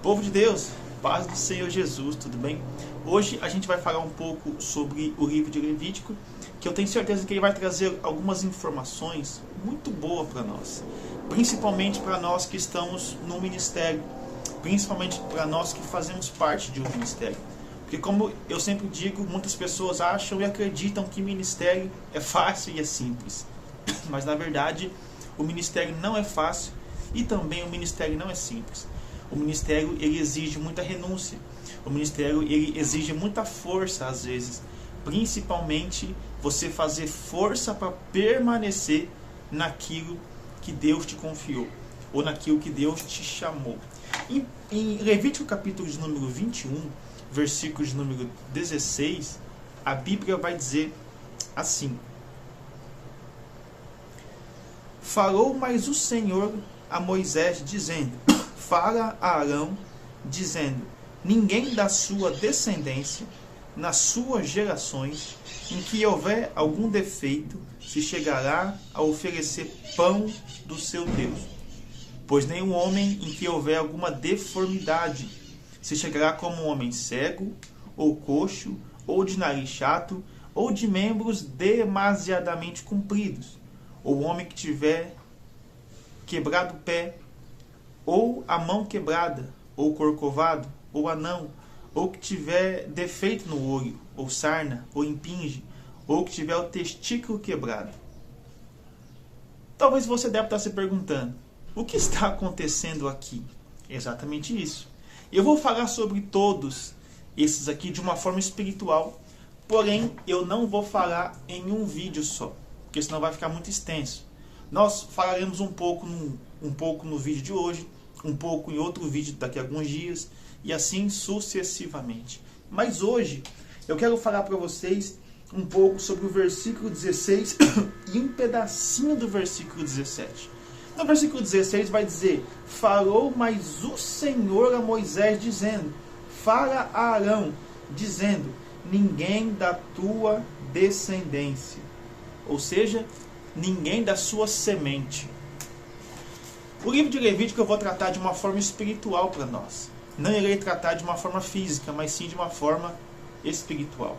Povo de Deus, paz do Senhor Jesus, tudo bem? Hoje a gente vai falar um pouco sobre o livro de Levítico, que eu tenho certeza que ele vai trazer algumas informações muito boas para nós, principalmente para nós que estamos no ministério, principalmente para nós que fazemos parte de um ministério. Porque como eu sempre digo, muitas pessoas acham e acreditam que ministério é fácil e é simples. Mas na verdade, o ministério não é fácil e também o ministério não é simples. O ministério ele exige muita renúncia. O ministério ele exige muita força às vezes, principalmente você fazer força para permanecer naquilo que Deus te confiou ou naquilo que Deus te chamou. Em Levítico capítulo de número 21, versículo de número 16, a Bíblia vai dizer assim: Falou mais o Senhor a Moisés, dizendo: Fala a Arão, dizendo: Ninguém da sua descendência, nas suas gerações, em que houver algum defeito, se chegará a oferecer pão do seu Deus. Pois nenhum homem em que houver alguma deformidade se chegará como um homem cego, ou coxo, ou de nariz chato, ou de membros demasiadamente compridos, ou homem que tiver quebrado o pé, ou a mão quebrada, ou corcovado, ou anão, ou que tiver defeito no olho, ou sarna, ou impinge, ou que tiver o testículo quebrado. Talvez você deve estar se perguntando: o que está acontecendo aqui? Exatamente isso. Eu vou falar sobre todos esses aqui de uma forma espiritual, porém eu não vou falar em um vídeo só, porque senão vai ficar muito extenso. Nós falaremos um pouco no vídeo de hoje, um pouco em outro vídeo daqui a alguns dias, e assim sucessivamente. Mas hoje eu quero falar para vocês um pouco sobre o versículo 16 e um pedacinho do versículo 17. No versículo 16 vai dizer: Falou mais o Senhor a Moisés, dizendo: Fala a Arão, dizendo: Ninguém da tua descendência. Ou seja, ninguém da sua semente. O livro de Levítico eu vou tratar de uma forma espiritual para nós. Não irei tratar de uma forma física, mas sim de uma forma espiritual.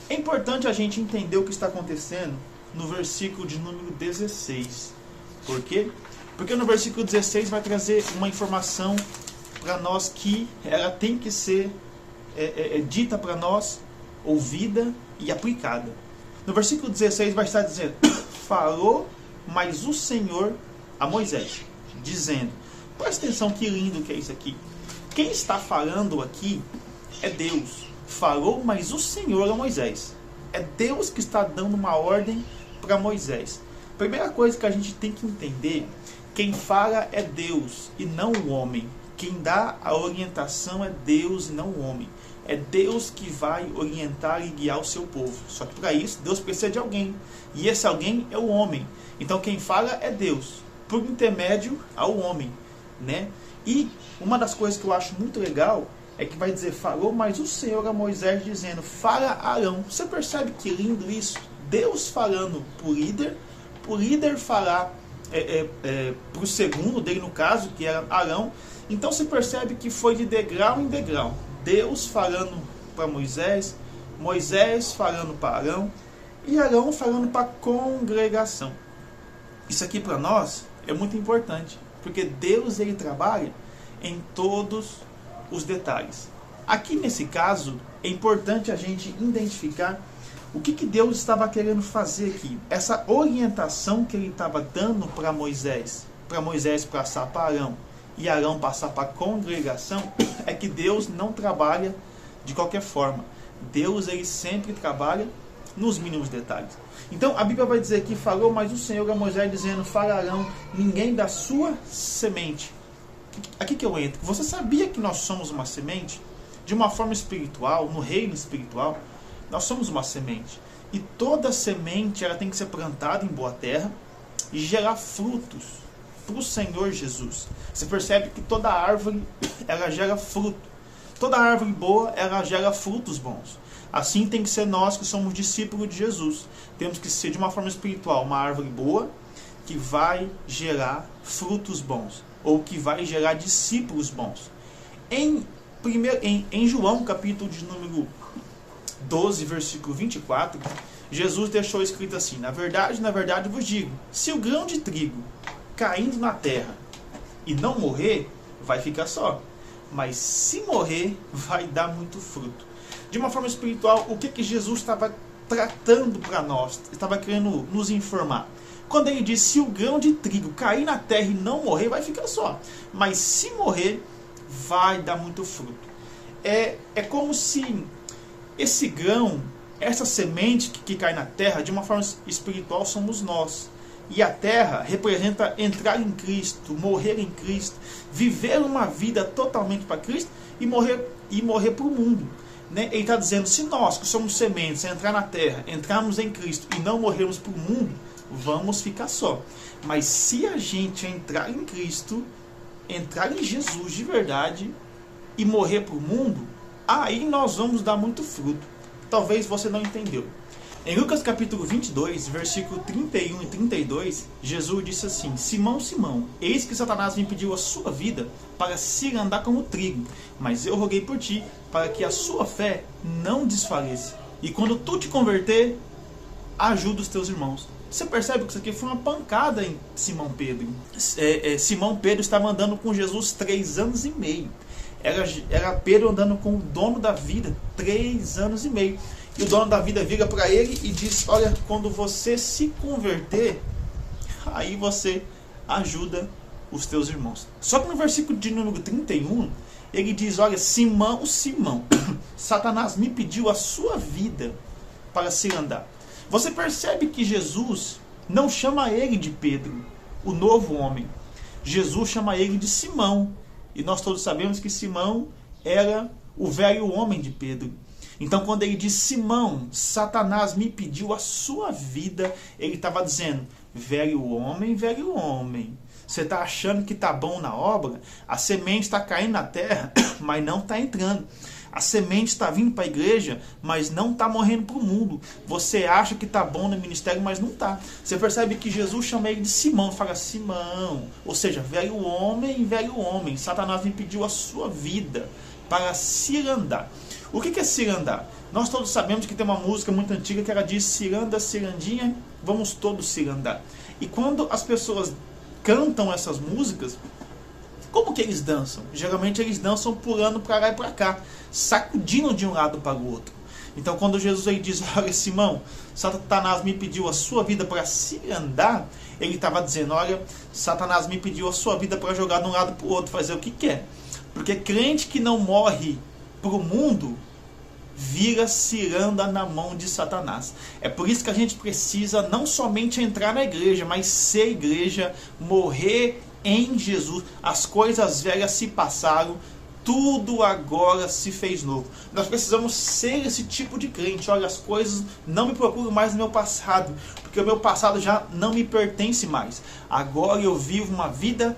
É importante a gente entender o que está acontecendo no versículo de número 16. Por quê? Porque no versículo 16 vai trazer uma informação para nós que ela tem que ser dita para nós, ouvida e aplicada. No versículo 16 vai estar dizendo: Falou mais o Senhor a Moisés, dizendo. Presta atenção que lindo que é isso aqui. Quem está falando aqui é Deus. Falou mais o Senhor a Moisés. É Deus que está dando uma ordem para Moisés. Primeira coisa que a gente tem que entender: quem fala é Deus e não o homem. Quem dá a orientação é Deus e não o homem. É Deus que vai orientar e guiar o seu povo. Só que para isso Deus precisa de alguém. E esse alguém é o homem. Então quem fala é Deus, por intermédio ao homem, né? E uma das coisas que eu acho muito legal é que vai dizer: Falou mais o Senhor a Moisés, dizendo: Fala a Arão. Você percebe que lindo isso? Deus falando para o líder falar para o segundo dele, no caso, que era Arão. Então se percebe que foi de degrau em degrau. Deus falando para Moisés, Moisés falando para Arão, e Arão falando para a congregação. Isso aqui para nós é muito importante, porque Deus ele trabalha em todos os detalhes. Aqui nesse caso é importante a gente identificar o que Deus estava querendo fazer aqui. Essa orientação que ele estava dando para Moisés passar para Arão e Arão passar para a congregação, é que Deus não trabalha de qualquer forma. Deus ele sempre trabalha nos mínimos detalhes. Então a Bíblia vai dizer que falou mais o Senhor a Moisés, dizendo: Fala a Arão, ninguém da sua semente. Aqui que eu entro. Você sabia que nós somos uma semente? De uma forma espiritual, no reino espiritual, nós somos uma semente. E toda semente ela tem que ser plantada em boa terra e gerar frutos para o Senhor Jesus. Você percebe que toda árvore ela gera fruto. Toda árvore boa ela gera frutos bons. Assim tem que ser nós que somos discípulos de Jesus. Temos que ser de uma forma espiritual uma árvore boa que vai gerar frutos bons, ou que vai gerar discípulos bons. Em João, capítulo de número 12, versículo 24, Jesus deixou escrito assim: na verdade vos digo, se o grão de trigo caindo na terra e não morrer, vai ficar só. Mas se morrer, vai dar muito fruto. De uma forma espiritual, o que Jesus estava tratando para nós, estava querendo nos informar? Quando ele diz, se o grão de trigo cair na terra e não morrer, vai ficar só. Mas se morrer, vai dar muito fruto. É como se esse grão, essa semente que cai na terra, de uma forma espiritual, somos nós. E a terra representa entrar em Cristo, morrer em Cristo, viver uma vida totalmente para Cristo e morrer para o mundo. Né? Ele está dizendo, se nós que somos sementes, entrar na terra, entrarmos em Cristo e não morrermos para o mundo, vamos ficar só. Mas se a gente entrar em Cristo, entrar em Jesus de verdade e morrer para o mundo, aí nós vamos dar muito fruto. Talvez você não entendeu. Em Lucas capítulo 22, versículo 31 e 32, Jesus disse assim: Simão, Simão, eis que Satanás me pediu a sua vida para se andar como trigo, mas eu roguei por ti, para que a sua fé não desfaleça. E quando tu te converter, ajuda os teus irmãos. Você percebe que isso aqui foi uma pancada em Simão Pedro. Simão Pedro estava andando com Jesus 3 anos e meio. Era Pedro andando com o dono da vida 3 anos e meio. E o dono da vida vira para ele e diz: olha, quando você se converter, aí você ajuda os teus irmãos. Só que no versículo de número 31, ele diz: olha, Simão, Simão, Satanás me pediu a sua vida para se andar. Você percebe que Jesus não chama ele de Pedro, o novo homem. Jesus chama ele de Simão. E nós todos sabemos que Simão era o velho homem de Pedro. Então, quando ele diz, Simão, Satanás me pediu a sua vida, ele estava dizendo, velho homem, você está achando que está bom na obra? A semente está caindo na terra, mas não está entrando. A semente está vindo para a igreja, mas não está morrendo para o mundo. Você acha que está bom no ministério, mas não está. Você percebe que Jesus chama ele de Simão, fala Simão, ou seja, velho homem, Satanás me pediu a sua vida para cirandar. O que é cirandar? Nós todos sabemos que tem uma música muito antiga que ela diz, ciranda, cirandinha, vamos todos cirandar. E quando as pessoas cantam essas músicas, como que eles dançam? Geralmente eles dançam pulando para lá e para cá, sacudindo de um lado para o outro. Então quando Jesus aí diz, olha Simão, Satanás me pediu a sua vida para cirandar, ele estava dizendo, olha, Satanás me pediu a sua vida para jogar de um lado para o outro, fazer o que quer. Porque crente que não morre para o mundo, vira ciranda na mão de Satanás. É por isso que a gente precisa não somente entrar na igreja, mas ser igreja, morrer em Jesus. As coisas velhas se passaram, tudo agora se fez novo. Nós precisamos ser esse tipo de crente. Olha, as coisas não me procuram mais no meu passado, porque o meu passado já não me pertence mais. Agora eu vivo uma vida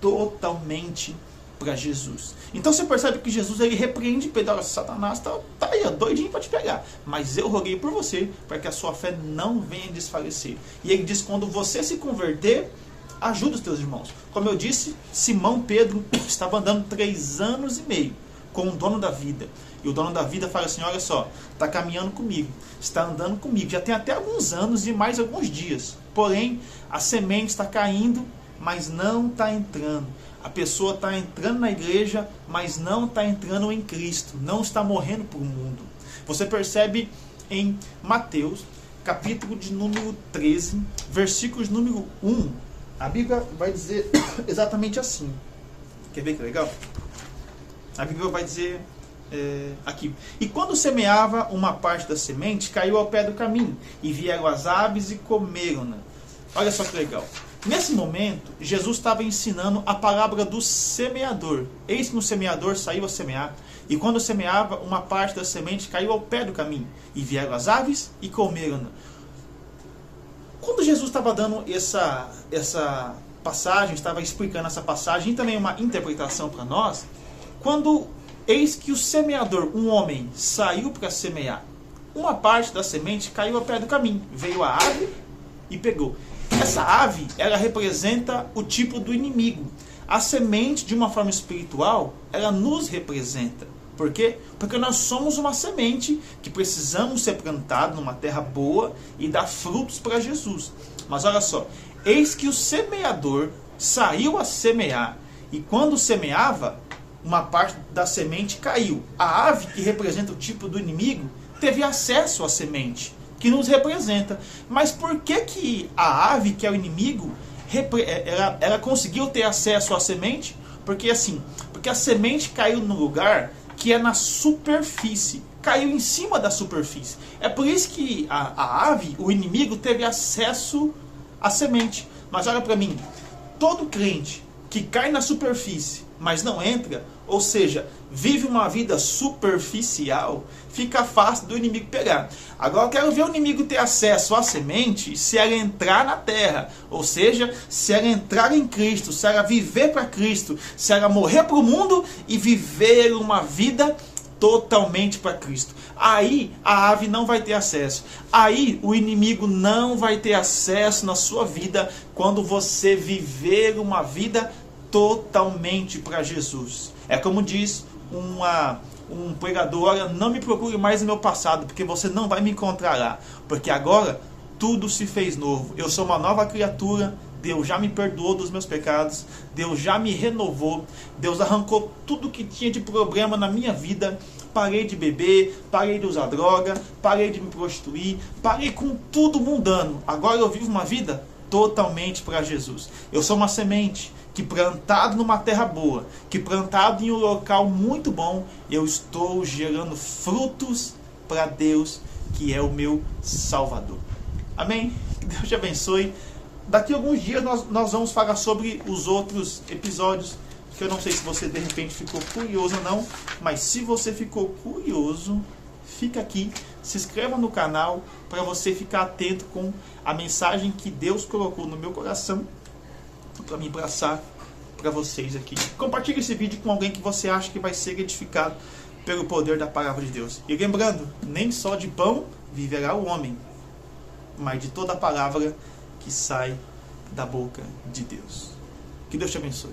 totalmente para Jesus. Então você percebe que Jesus ele repreende Pedro. Olha, Satanás tá aí, ó, doidinho para te pegar. Mas eu roguei por você, para que a sua fé não venha desfalecer. E ele diz, quando você se converter, ajuda os teus irmãos. Como eu disse, Simão Pedro estava andando 3 anos e meio com o dono da vida. E o dono da vida fala assim, olha só, está caminhando comigo, está andando comigo. Já tem até alguns anos e mais alguns dias. Porém, a semente está caindo, mas não está entrando. A pessoa está entrando na igreja, mas não está entrando em Cristo. Não está morrendo para o mundo. Você percebe em Mateus, capítulo de número 13, versículos número 1. A Bíblia vai dizer exatamente assim. Quer ver que legal? A Bíblia vai dizer aqui. E quando semeava, uma parte da semente caiu ao pé do caminho. E vieram as aves e comeram-na. Olha só que legal. Nesse momento, Jesus estava ensinando a palavra do semeador. Eis que um semeador saiu a semear. E quando semeava, uma parte da semente caiu ao pé do caminho. E vieram as aves e comeram-na. Quando Jesus estava dando essa passagem, estava explicando essa passagem, e também uma interpretação para nós, quando eis que o semeador, um homem, saiu para semear, uma parte da semente caiu ao pé do caminho. Veio a ave e pegou. Essa ave, ela representa o tipo do inimigo. A semente, de uma forma espiritual, ela nos representa. Por quê? Porque nós somos uma semente que precisamos ser plantado numa terra boa e dar frutos para Jesus. Mas olha só, eis que o semeador saiu a semear, e quando semeava, uma parte da semente caiu. A ave, que representa o tipo do inimigo, teve acesso à semente, que nos representa. Mas por que a ave, que é o inimigo, ela conseguiu ter acesso à semente? Porque a semente caiu no lugar que é na superfície, caiu em cima da superfície. É por isso que a ave, o inimigo, teve acesso à semente. Mas olha para mim, todo crente que cai na superfície, mas não entra, ou seja, vive uma vida superficial, fica fácil do inimigo pegar. Agora eu quero ver o inimigo ter acesso à semente se ela entrar na terra, ou seja, se ela entrar em Cristo, se ela viver para Cristo, se ela morrer para o mundo e viver uma vida totalmente para Cristo. Aí a ave não vai ter acesso. Aí o inimigo não vai ter acesso na sua vida quando você viver uma vida totalmente para Jesus. É como diz um pregador: olha, não me procure mais no meu passado, porque você não vai me encontrar lá, porque agora tudo se fez novo. Eu sou uma nova criatura. Deus já me perdoou dos meus pecados, Deus já me renovou, Deus arrancou tudo que tinha de problema na minha vida. Parei de beber, parei de usar droga, parei de me prostituir, parei com tudo mundano. Agora eu vivo uma vida totalmente para Jesus. Eu sou uma semente que, plantado numa terra boa, que plantado em um local muito bom, eu estou gerando frutos para Deus, que é o meu Salvador. Amém? Que Deus te abençoe. Daqui a alguns dias nós vamos falar sobre os outros episódios, que eu não sei se você de repente ficou curioso ou não, mas se você ficou curioso, fica aqui, se inscreva no canal para você ficar atento com a mensagem que Deus colocou no meu coração para me passar para vocês aqui. Compartilhe esse vídeo com alguém que você acha que vai ser edificado pelo poder da palavra de Deus. E lembrando, nem só de pão viverá o homem, mas de toda a palavra que sai da boca de Deus. Que Deus te abençoe.